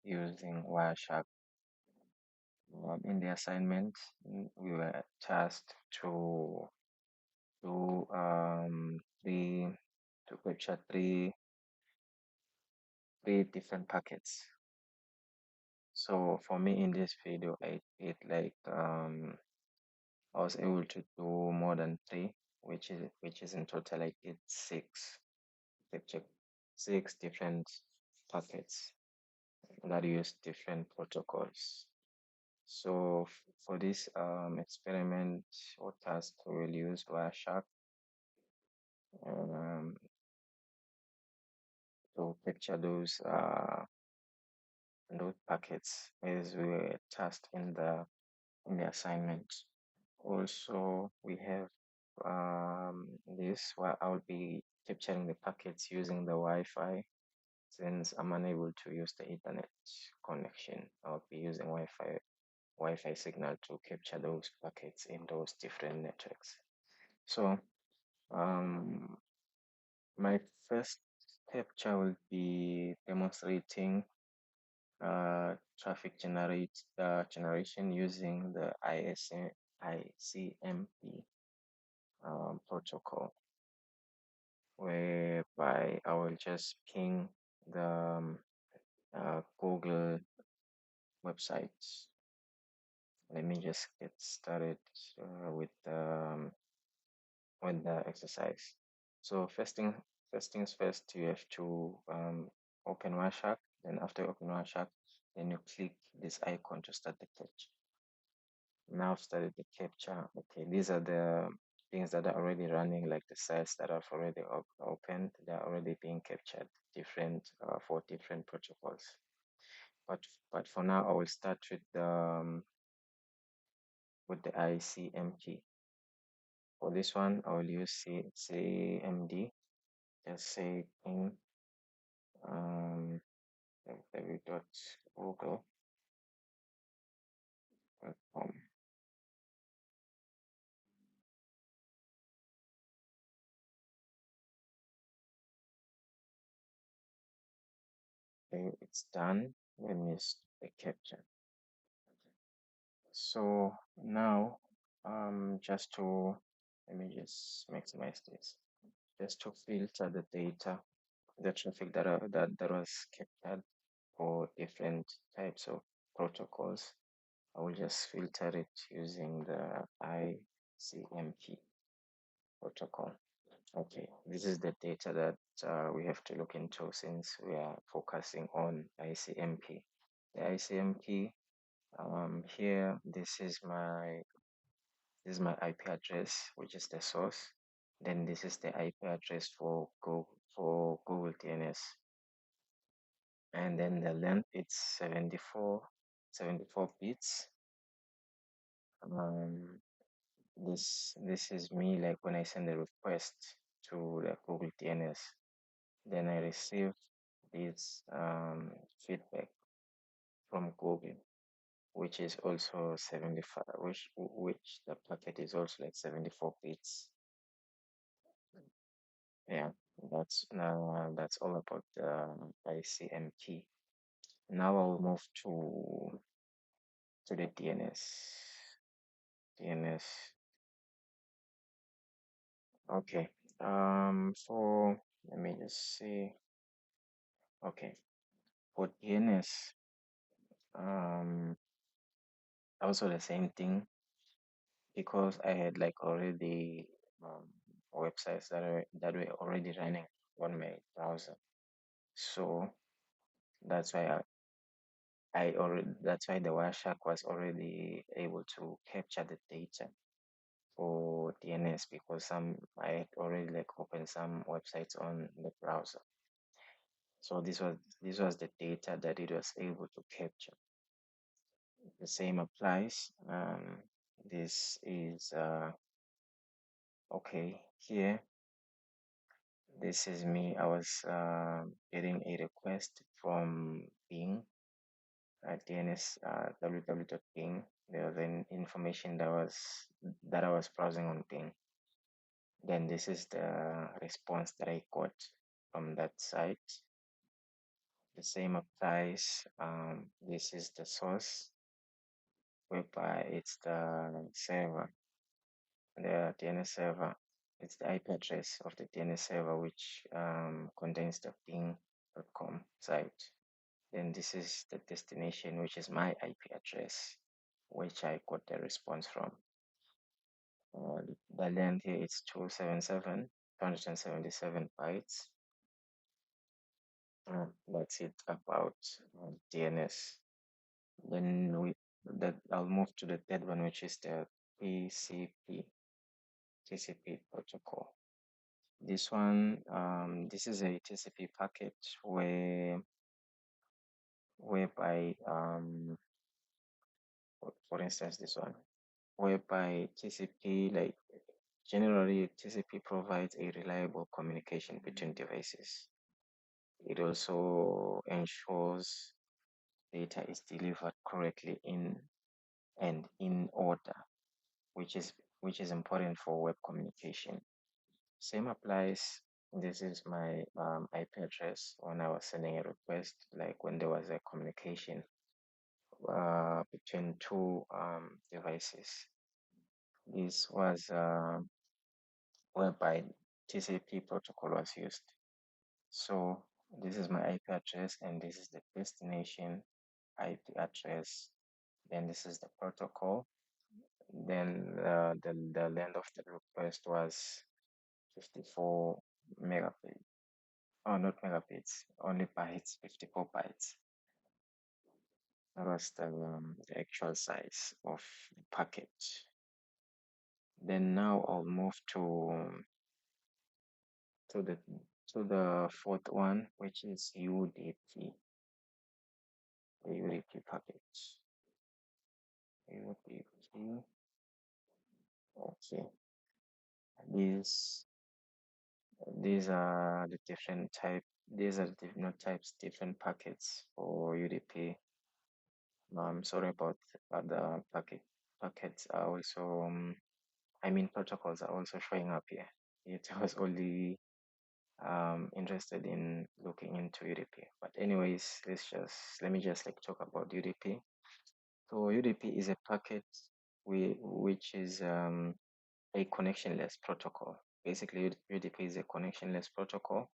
using Wireshark. In the assignment, we were tasked to do to capture three different packets. So for me in this video, I was able to do more than three, which is in total I did capture six different packets that use different protocols. So for this experiment or task, we will use Wireshark um, to capture those packets as we were tasked in the assignment. Also, we have this where I'll be capturing the packets using the Wi-Fi. Since I'm unable to use the internet connection, I'll be using Wi-Fi signal to capture those packets in those different networks. So my first capture will be demonstrating traffic generation using the ICMP protocol, whereby I will just ping the Google websites. Let me just get started with the exercise. So first things first, you have to open Wireshark. Then after you open Wireshark, then you click this icon to start the capture. Now I've started the capture. Okay, these are the things that are already running, like the sites that have already opened. They are already being captured, for different protocols. But for now, I will start with the ICMP. For this one, I will use CMD. Just say ping www.google.com. Okay, it's done. Let me stop the capture. So now, let me just maximize this. Just to filter the data, the traffic that was captured for different types of protocols, I will just filter it using the ICMP protocol. Okay, this is the data that we have to look into since we are focusing on ICMP. The ICMP, here, this is my IP address, which is the source. Then this is the IP address for Google DNS. And then the length, it's 74 bits. This is me, like when I send a request to the Google DNS, then I receive this feedback from Google, which is also 75, which the packet is also like 74 bits. Yeah, that's all about the ICMP. Now I'll move to the DNS. DNS. Okay. So let me just see. Okay. For DNS, also the same thing, because I had like already websites that were already running on my browser. So that's why that's why the Wireshark was already able to capture the data for DNS, because I had already like opened some websites on the browser. So this was the data that it was able to capture. The same applies. This is okay here. This is me. I was getting a request from Bing, DNS www.bing. There was an information that I was browsing on Bing. Then this is the response that I got from that site. the same applies. This is the source, whereby it's the server, the DNS server. It's the IP address of the DNS server, which contains the ping.com site. Then this is the destination, which is my IP address, which I got the response from. The length here is 277 bytes. That's it about DNS. Then I'll move to the third one, which is the TCP protocol. This one, this is a TCP packet whereby, for instance, this one, whereby TCP, like generally TCP provides a reliable communication between devices. It also ensures data is delivered correctly in order, which is important for web communication. Same applies. This is my IP address when I was sending a request, like when there was a communication between two devices. This was whereby TCP protocol was used. So this is my IP address, and this is the destination IP address. Then this is the protocol. Then the length of the request was 54 megabits. Oh, not megabits, only bytes, 54 bytes. That was the actual size of the packet. Then now I'll move to the to the fourth one, which is UDP, the UDP packet. UDP. Okay. These these are the different type. These are the different types, different packets for UDP. I'm sorry about the packets are also I mean protocols are also showing up here. It was only interested in looking into UDP. But anyways, let me just like talk about UDP. So UDP is a packet which is a connectionless protocol. Basically, UDP is a connectionless protocol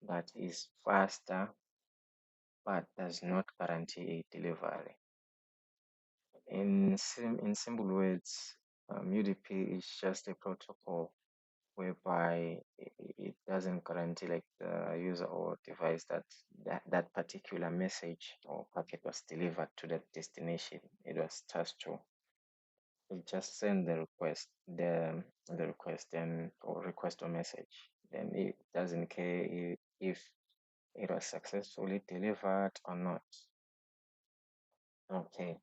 that is faster but does not guarantee a delivery. In simple words, UDP is just a protocol whereby it doesn't guarantee like the user or device that particular message or packet was delivered to the destination it was tasked to. It just send the request, the request then or request or message. Then it doesn't care if it was successfully delivered or not. Okay.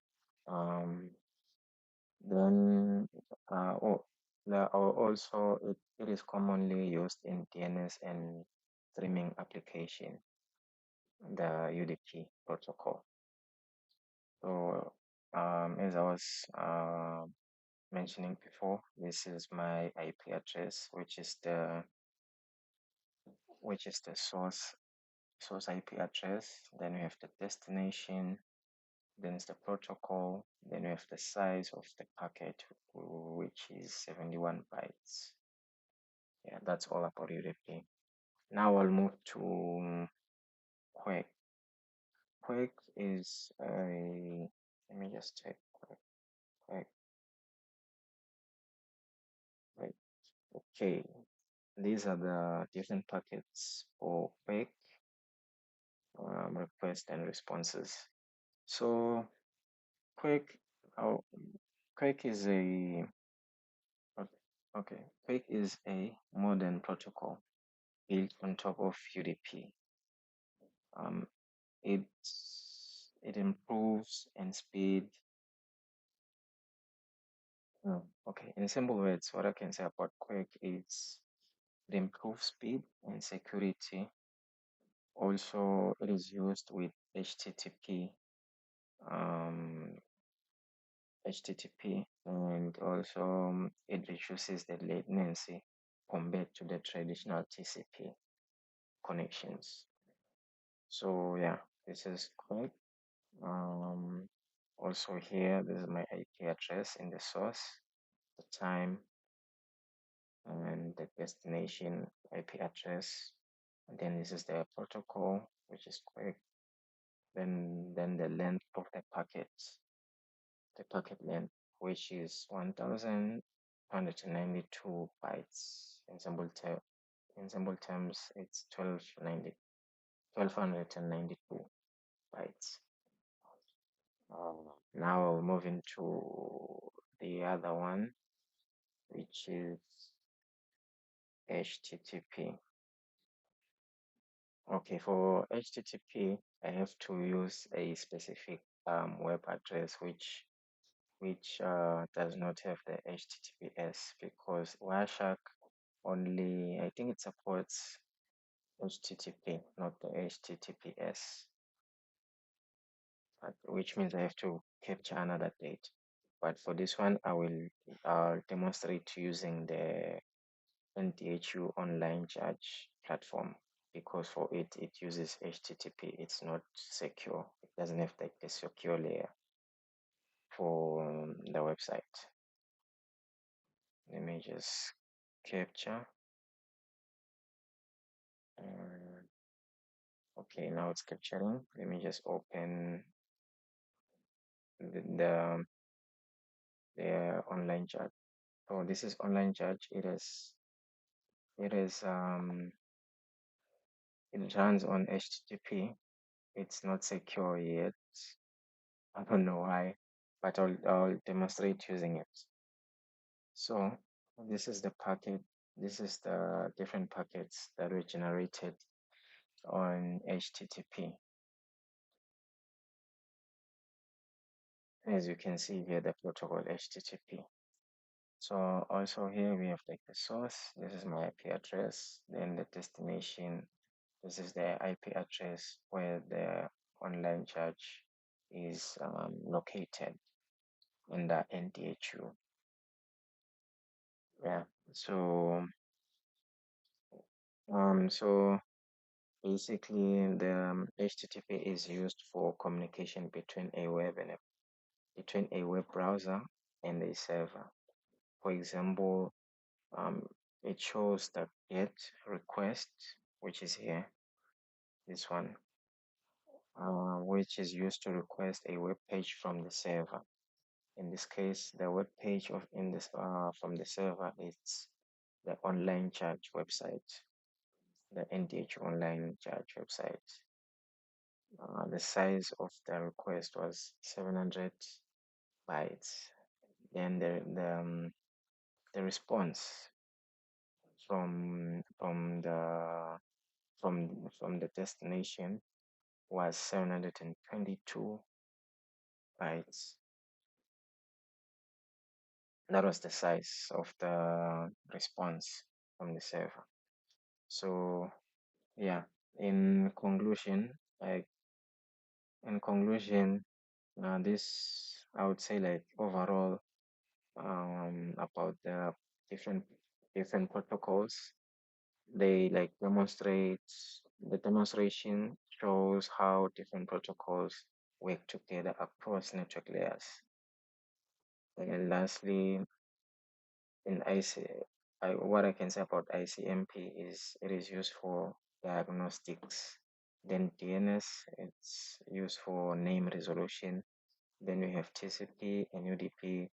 Then also it is commonly used in DNS and streaming application, the UDP protocol. So as I was mentioning before, this is my IP address, which is the source IP address. Then we have the destination, then it's the protocol, then we have the size of the packet, which is 71 bytes. Yeah, that's all about UDP. Now I'll move to QUIC. QUIC is a, let me just check QUIC. Right. Okay, these are the different packets for QUIC, request and responses. So QUIC, oh, QUIC is a okay. QUIC is a modern protocol built on top of UDP. It improves in speed. Okay, in simple words, what I can say about QUIC is it improves speed and security. Also, it is used with HTTP, and also it reduces the latency compared to the traditional TCP connections. So yeah, This is QUIC. Also here, this is my IP address in the source, the time, and the destination IP address. And then this is the protocol, which is QUIC. Then the length of the packet length, which is 1,192 bytes. In simple terms, it's 1,292 bytes. Now I'll move into the other one, which is HTTP. Okay, for HTTP, I have to use a specific web address which does not have the HTTPS, because Wireshark only, I think it supports HTTP, not the HTTPS, which means I have to capture another date. But for this one, I'll demonstrate using the NDHU online charge platform, because for it uses HTTP. It's not secure. It doesn't have like the secure layer for the website. Let me just capture. Okay, now it's capturing. Let me just open the online chat. So this is online chat. It runs on HTTP. It's not secure yet. I don't know why, but I'll demonstrate using it. So this is the packet. This is the different packets that were generated on HTTP. As you can see here, the protocol HTTP. So also here we have like the source. This is my IP address. Then the destination. This is the IP address where the online charge is located in the NDHU. Yeah. So basically the HTTP is used for communication between a web browser and a server. For example, it shows the GET request, which is here, this one, which is used to request a web page from the server. In this case, the web page from the server is the online charge website, the NDH online charge website. The size of the request was 700 bytes. Then the response from the destination was 722 bytes. That was the size of the response from the server. So yeah, in conclusion, this I would say, like, overall, about the different protocols, they like the demonstration shows how different protocols work together across network layers. And lastly, in what I can say about ICMP is it is used for diagnostics. Then DNS, it's used for name resolution. Then we have TCP and UDP.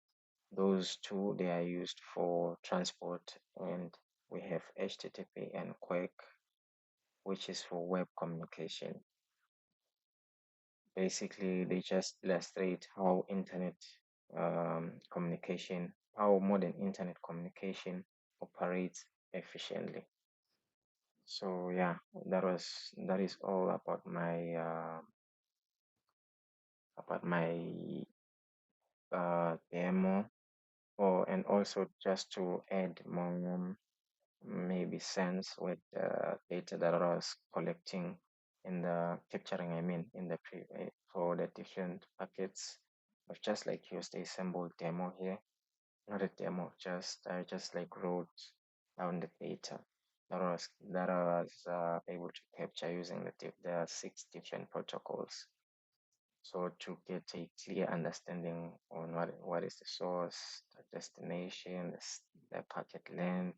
Those two, they are used for transport. And we have HTTP and QUIC, which is for web communication. Basically, they just illustrate how modern internet communication operates efficiently. So yeah, that is all about my demo. And also, just to add more maybe sense with the data that I was collecting in the capturing, I mean, for the different packets. I've just like used a simple demo here, not a demo, I just like wrote down the data. that I was able to capture using the 6 different protocols. So to get a clear understanding on what is the source, the destination, the packet length,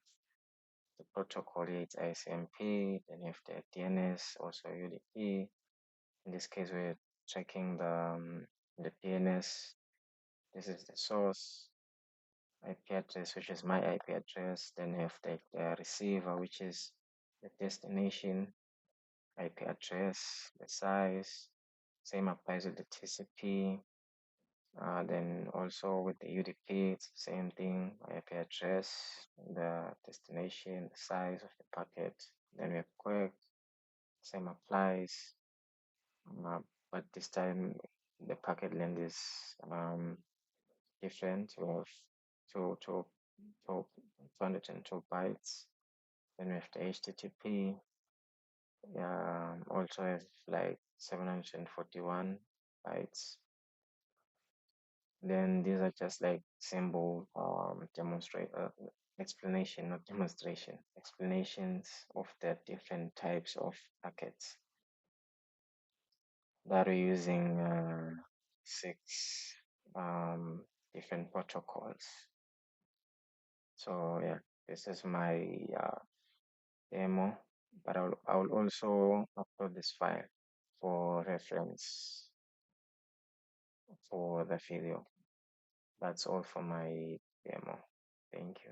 the protocol, it's ICMP, then you have the DNS, also UDP. In this case, we're checking the DNS. This is the source IP address, which is my IP address. Then you have the receiver, which is the destination IP address, the size. Same applies with the TCP. Then also with the UDP, it's the same thing, IP address, the destination, the size of the packet. Then we have QUIC, same applies, but this time the packet length is different. We have two, two, 202 bytes. Then we have the HTTP, also has like 741 bytes. Then these are just like simple explanation, not demonstration, explanations of the different types of packets that are using 6 different protocols. So yeah, this is my demo, but I'll also upload this file for reference for the video. That's all for my demo. Thank you.